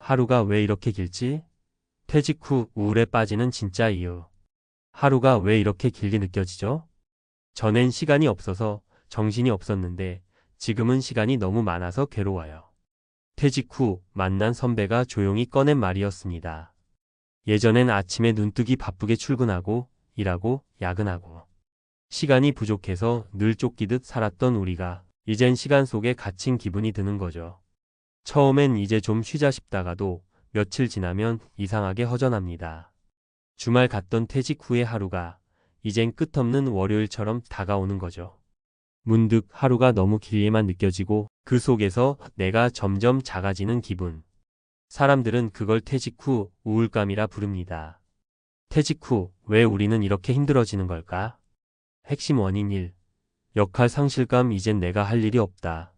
하루가 왜 이렇게 길지? 퇴직 후 우울에 빠지는 진짜 이유. 하루가 왜 이렇게 길게 느껴지죠? 전엔 시간이 없어서 정신이 없었는데 지금은 시간이 너무 많아서 괴로워요. 퇴직 후 만난 선배가 조용히 꺼낸 말이었습니다. 예전엔 아침에 눈뜨기 바쁘게 출근하고 일하고 야근하고 시간이 부족해서 늘 쫓기듯 살았던 우리가 이젠 시간 속에 갇힌 기분이 드는 거죠. 처음엔 이제 좀 쉬자 싶다가도 며칠 지나면 이상하게 허전합니다. 주말 갔던 퇴직 후의 하루가 이젠 끝없는 월요일처럼 다가오는 거죠. 문득 하루가 너무 길게만 느껴지고 그 속에서 내가 점점 작아지는 기분. 사람들은 그걸 퇴직 후 우울감이라 부릅니다. 퇴직 후 왜 우리는 이렇게 힘들어지는 걸까? 핵심 원인 1. 역할 상실감. 이젠 내가 할 일이 없다.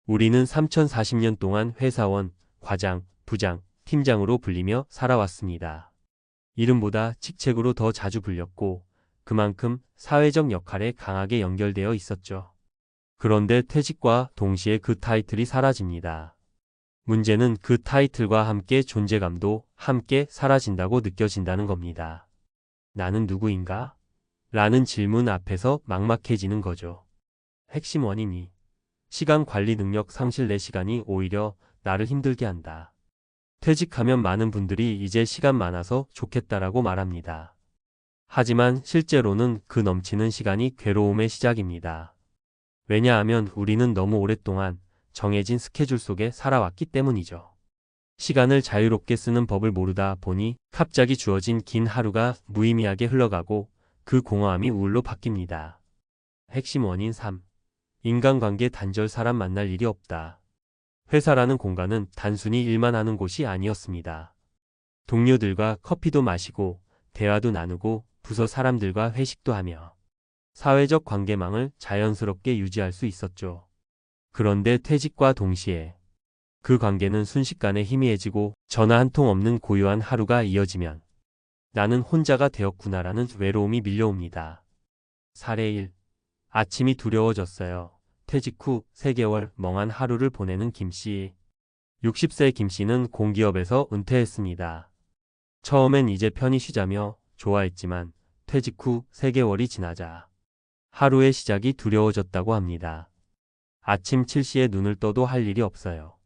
우리는 3040년 동안 회사원, 과장, 부장, 팀장으로 불리며 살아왔습니다. 이름보다 직책으로 더 자주 불렸고 그만큼 사회적 역할에 강하게 연결되어 있었죠. 그런데 퇴직과 동시에 그 타이틀이 사라집니다. 문제는 그 타이틀과 함께 존재감도 함께 사라진다고 느껴진다는 겁니다. 나는 누구인가? 라는 질문 앞에서 막막해지는 거죠. 핵심 원인이 시간 관리 능력 상실. 내 시간이 오히려 나를 힘들게 한다. 퇴직하면 많은 분들이 이제 시간 많아서 좋겠다라고 말합니다. 하지만 실제로는 그 넘치는 시간이 괴로움의 시작입니다. 왜냐하면 우리는 너무 오랫동안 정해진 스케줄 속에 살아왔기 때문이죠. 시간을 자유롭게 쓰는 법을 모르다 보니 갑자기 주어진 긴 하루가 무의미하게 흘러가고 그 공허함이 우울로 바뀝니다. 핵심 원인 3. 인간관계 단절. 사람 만날 일이 없다. 회사라는 공간은 단순히 일만 하는 곳이 아니었습니다. 동료들과 커피도 마시고 대화도 나누고 부서 사람들과 회식도 하며 사회적 관계망을 자연스럽게 유지할 수 있었죠. 그런데 퇴직과 동시에 그 관계는 순식간에 희미해지고 전화 한 통 없는 고요한 하루가 이어지면 나는 혼자가 되었구나라는 외로움이 밀려옵니다. 사례 1. 아침이 두려워졌어요. 퇴직 후 3개월 멍한 하루를 보내는 김씨. 60세 김씨는 공기업에서 은퇴했습니다. 처음엔 이제 편히 쉬자며 좋아했지만 퇴직 후 3개월이 지나자 하루의 시작이 두려워졌다고 합니다. 아침 7시에 눈을 떠도 할 일이 없어요.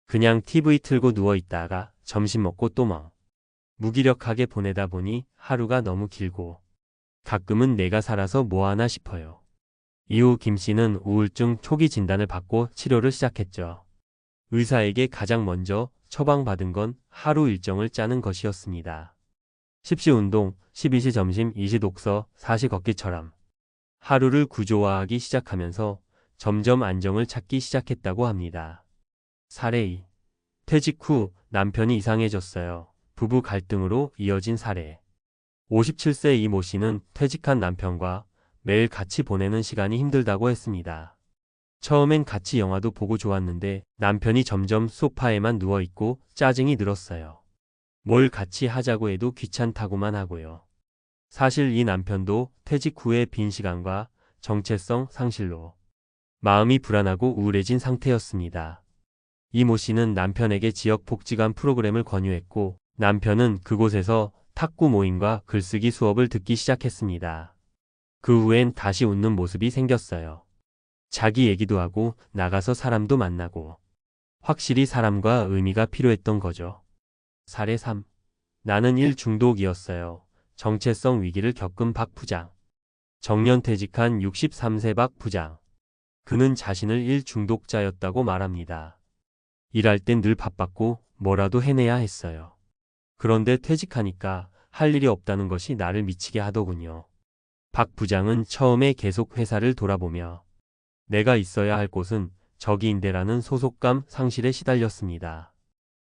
그냥 TV 틀고 누워있다가 점심 먹고 또 멍. 무기력하게 보내다 보니 하루가 너무 길고 가끔은 내가 살아서 뭐하나 싶어요. 이후 김씨는 우울증 초기 진단을 받고 치료를 시작했죠. 의사에게 가장 먼저 처방받은 건 하루 일정을 짜는 것이었습니다. 10시 운동, 12시 점심, 2시 독서, 4시 걷기처럼 하루를 구조화하기 시작하면서 점점 안정을 찾기 시작했다고 합니다. 사례 2. 퇴직 후 남편이 이상해졌어요. 부부 갈등으로 이어진 사례. 57세 이모 씨는 퇴직한 남편과 매일 같이 보내는 시간이 힘들다고 했습니다. 처음엔 같이 영화도 보고 좋았는데 남편이 점점 소파에만 누워있고 짜증이 늘었어요. 뭘 같이 하자고 해도 귀찮다고만 하고요. 사실 이 남편도 퇴직 후의 빈 시간과 정체성 상실로 마음이 불안하고 우울해진 상태였습니다. 이모 씨는 남편에게 지역 복지관 프로그램을 권유했고 남편은 그곳에서 탁구 모임과 글쓰기 수업을 듣기 시작했습니다. 그 후엔 다시 웃는 모습이 생겼어요. 자기 얘기도 하고 나가서 사람도 만나고 확실히 사람과 의미가 필요했던 거죠. 사례 3. 나는 일 중독이었어요. 정체성 위기를 겪은 박 부장. 정년퇴직한 63세 박 부장. 그는 자신을 일 중독자였다고 말합니다. 일할 땐 늘 바빴고 뭐라도 해내야 했어요. 그런데 퇴직하니까 할 일이 없다는 것이 나를 미치게 하더군요. 박 부장은 처음에 계속 회사를 돌아보며 내가 있어야 할 곳은 저기인데라는 소속감 상실에 시달렸습니다.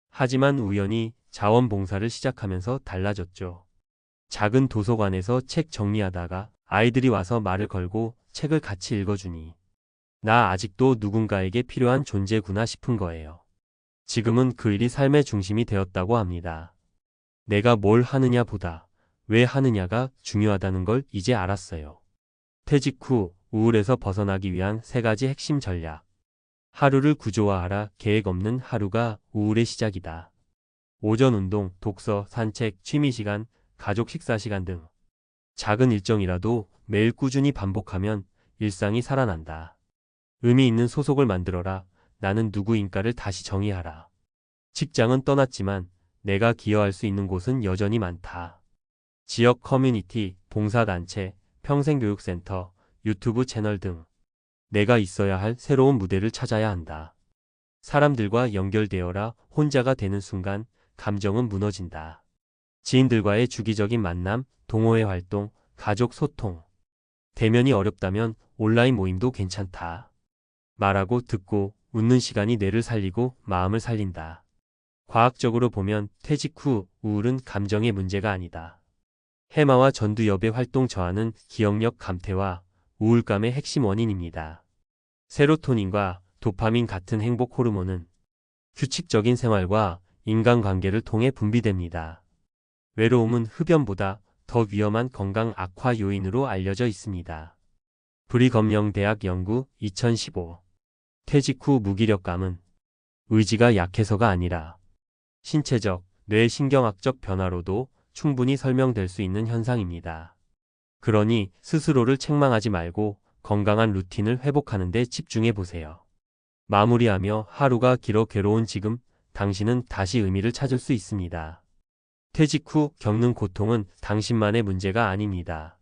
하지만 우연히 자원봉사를 시작하면서 달라졌죠. 작은 도서관에서 책 정리하다가 아이들이 와서 말을 걸고 책을 같이 읽어주니 나 아직도 누군가에게 필요한 존재구나 싶은 거예요. 지금은 그 일이 삶의 중심이 되었다고 합니다. 내가 뭘 하느냐 보다 왜 하느냐가 중요하다는 걸 이제 알았어요. 퇴직 후 우울에서 벗어나기 위한 3가지 핵심 전략. 하루를 구조화하라. 계획 없는 하루가 우울의 시작이다. 오전 운동, 독서, 산책, 취미 시간, 가족 식사 시간 등 작은 일정이라도 매일 꾸준히 반복하면 일상이 살아난다. 의미 있는 소속을 만들어라. 나는 누구인가를 다시 정의하라. 직장은 떠났지만 내가 기여할 수 있는 곳은 여전히 많다. 지역 커뮤니티, 봉사단체, 평생교육센터, 유튜브 채널 등 내가 있어야 할 새로운 무대를 찾아야 한다. 사람들과 연결되어라. 혼자가 되는 순간 감정은 무너진다. 지인들과의 주기적인 만남, 동호회 활동, 가족 소통. 대면이 어렵다면 온라인 모임도 괜찮다. 말하고 듣고 웃는 시간이 뇌를 살리고 마음을 살린다. 과학적으로 보면 퇴직 후 우울은 감정의 문제가 아니다. 해마와 전두엽의 활동 저하는 기억력 감퇴와 우울감의 핵심 원인입니다. 세로토닌과 도파민 같은 행복 호르몬은 규칙적인 생활과 인간관계를 통해 분비됩니다. 외로움은 흡연보다 더 위험한 건강 악화 요인으로 알려져 있습니다. 브리검영 대학 연구 2015. 퇴직 후 무기력감은 의지가 약해서가 아니라 신체적, 뇌신경학적 변화로도 충분히 설명될 수 있는 현상입니다. 그러니 스스로를 책망하지 말고 건강한 루틴을 회복하는 데 집중해 보세요. 마무리하며 하루가 길어 괴로운 지금 당신은 다시 의미를 찾을 수 있습니다. 퇴직 후 겪는 고통은 당신만의 문제가 아닙니다.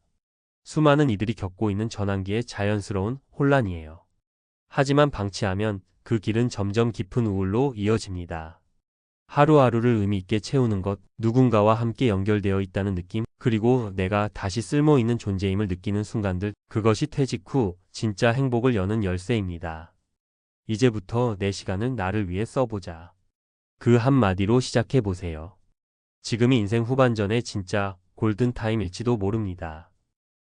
수많은 이들이 겪고 있는 전환기의 자연스러운 혼란이에요. 하지만 방치하면 그 길은 점점 깊은 우울로 이어집니다. 하루하루를 의미 있게 채우는 것, 누군가와 함께 연결되어 있다는 느낌, 그리고 내가 다시 쓸모 있는 존재임을 느끼는 순간들, 그것이 퇴직 후 진짜 행복을 여는 열쇠입니다. 이제부터 내 시간을 나를 위해 써보자. 그 한마디로 시작해 보세요. 지금이 인생 후반전의 진짜 골든타임일지도 모릅니다.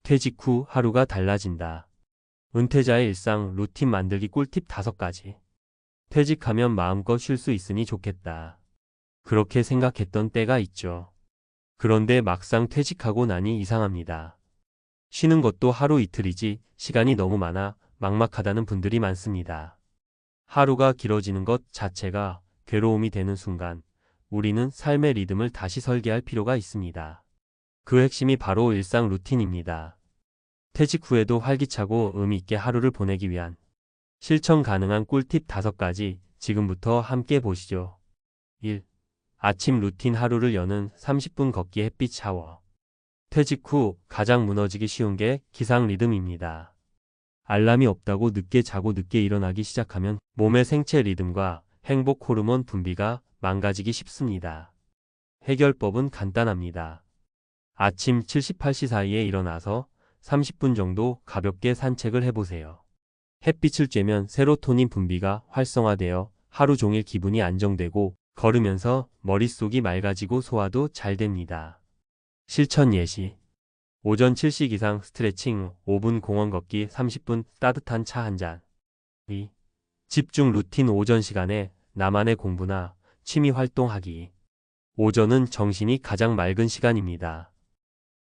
퇴직 후 하루가 달라진다. 은퇴자의 일상 루틴 만들기 꿀팁 5가지. 퇴직하면 마음껏 쉴 수 있으니 좋겠다. 그렇게 생각했던 때가 있죠. 그런데 막상 퇴직하고 나니 이상합니다. 쉬는 것도 하루 이틀이지 시간이 너무 많아 막막하다는 분들이 많습니다. 하루가 길어지는 것 자체가 괴로움이 되는 순간 우리는 삶의 리듬을 다시 설계할 필요가 있습니다. 그 핵심이 바로 일상 루틴입니다. 퇴직 후에도 활기차고 의미 있게 하루를 보내기 위한 실천 가능한 꿀팁 5가지 지금부터 함께 보시죠. 1. 아침 루틴 하루를 여는 30분 걷기 햇빛 샤워. 퇴직 후 가장 무너지기 쉬운 게 기상 리듬입니다. 알람이 없다고 늦게 자고 늦게 일어나기 시작하면 몸의 생체 리듬과 행복 호르몬 분비가 망가지기 쉽습니다. 해결법은 간단합니다. 아침 78시 사이에 일어나서 30분 정도 가볍게 산책을 해보세요. 햇빛을 쬐면 세로토닌 분비가 활성화되어 하루 종일 기분이 안정되고 걸으면서 머릿속이 맑아지고 소화도 잘 됩니다. 실천 예시. 오전 7식 이상 스트레칭 5분 공원 걷기 30분 따뜻한 차 한 잔. 2. 집중 루틴 오전 시간에 나만의 공부나 취미 활동하기. 오전은 정신이 가장 맑은 시간입니다.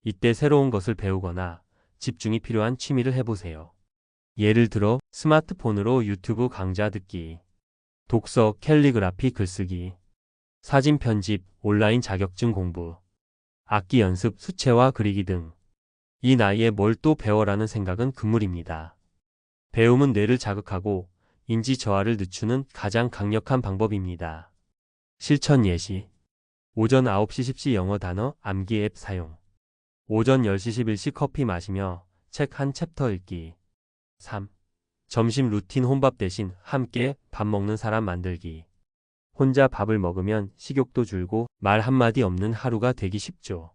이때 새로운 것을 배우거나 집중이 필요한 취미를 해보세요. 예를 들어 스마트폰으로 유튜브 강좌 듣기, 독서, 캘리그라피 글쓰기, 사진 편집, 온라인 자격증 공부, 악기 연습, 수채화 그리기 등. 이 나이에 뭘 또 배워라는 생각은 금물입니다. 배움은 뇌를 자극하고 인지 저하를 늦추는 가장 강력한 방법입니다. 실천 예시. 오전 9시 10시 영어 단어 암기 앱 사용. 오전 10시 11시 커피 마시며 책 한 챕터 읽기. 3. 점심 루틴 혼밥 대신 함께 밥 먹는 사람 만들기. 혼자 밥을 먹으면 식욕도 줄고 말 한마디 없는 하루가 되기 쉽죠.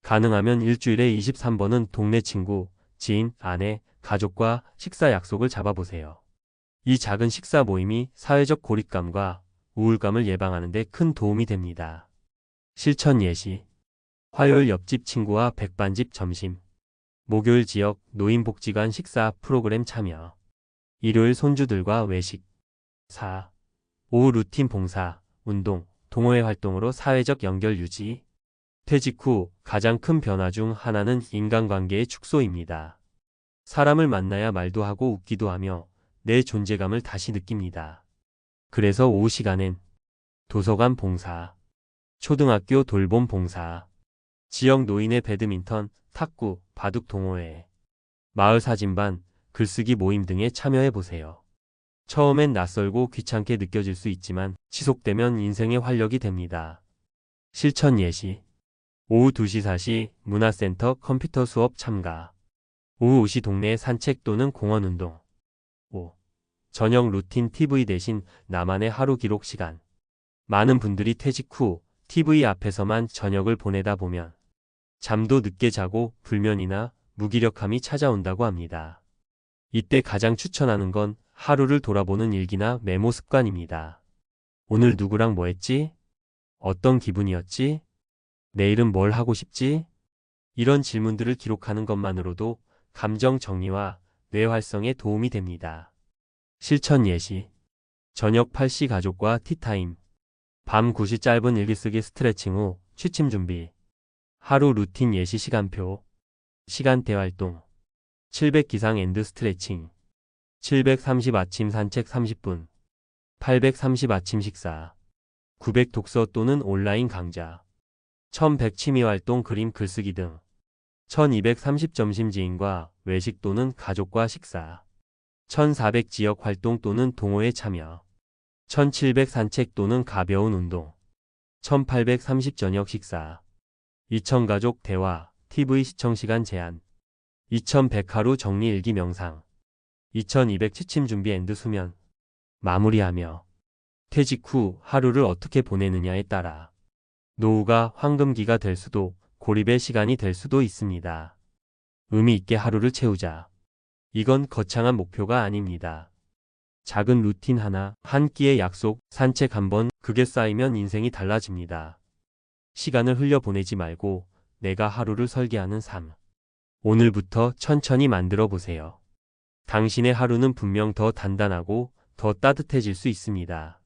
가능하면 일주일에 23번은 동네 친구, 지인, 아내, 가족과 식사 약속을 잡아보세요. 이 작은 식사 모임이 사회적 고립감과 우울감을 예방하는 데 큰 도움이 됩니다. 실천 예시. 화요일 옆집 친구와 백반집 점심. 목요일 지역 노인복지관 식사 프로그램 참여. 일요일 손주들과 외식. 4. 오후 루틴 봉사, 운동, 동호회 활동으로 사회적 연결 유지. 퇴직 후 가장 큰 변화 중 하나는 인간관계의 축소입니다. 사람을 만나야 말도 하고 웃기도 하며 내 존재감을 다시 느낍니다. 그래서 오후 시간엔 도서관 봉사, 초등학교 돌봄 봉사, 지역 노인의 배드민턴, 탁구, 바둑 동호회, 마을 사진반, 글쓰기 모임 등에 참여해 보세요. 처음엔 낯설고 귀찮게 느껴질 수 있지만 지속되면 인생의 활력이 됩니다. 실천 예시. 오후 2시 4시 문화센터 컴퓨터 수업 참가. 오후 5시 동네 산책 또는 공원 운동. 5. 저녁 루틴 TV 대신 나만의 하루 기록 시간. 많은 분들이 퇴직 후 TV 앞에서만 저녁을 보내다 보면 잠도 늦게 자고 불면이나 무기력함이 찾아온다고 합니다. 이때 가장 추천하는 건 하루를 돌아보는 일기나 메모 습관입니다. 오늘 누구랑 뭐 했지? 어떤 기분이었지? 내일은 뭘 하고 싶지? 이런 질문들을 기록하는 것만으로도 감정 정리와 뇌 활성에 도움이 됩니다. 실천 예시. 저녁 8시 가족과 티타임. 밤 9시 짧은 일기쓰기 스트레칭 후 취침 준비. 하루 루틴 예시 시간표. 시간대 활동. 700 기상 앤드 스트레칭. 730 아침 산책 30분. 830 아침 식사. 900 독서 또는 온라인 강좌. 1100 취미 활동 그림 글쓰기 등. 1230 점심 지인과 외식 또는 가족과 식사. 1400 지역 활동 또는 동호회 참여. 1700 산책 또는 가벼운 운동. 1830 저녁 식사. 2000 가족 대화, TV 시청 시간 제한. 2100 하루 정리 일기 명상. 2200 취침 준비 앤드 수면. 마무리하며 퇴직 후 하루를 어떻게 보내느냐에 따라 노후가 황금기가 될 수도 고립의 시간이 될 수도 있습니다. 의미 있게 하루를 채우자. 이건 거창한 목표가 아닙니다. 작은 루틴 하나, 한 끼의 약속, 산책 한 번, 그게 쌓이면 인생이 달라집니다. 시간을 흘려보내지 말고 내가 하루를 설계하는 삶. 오늘부터 천천히 만들어 보세요. 당신의 하루는 분명 더 단단하고 더 따뜻해질 수 있습니다.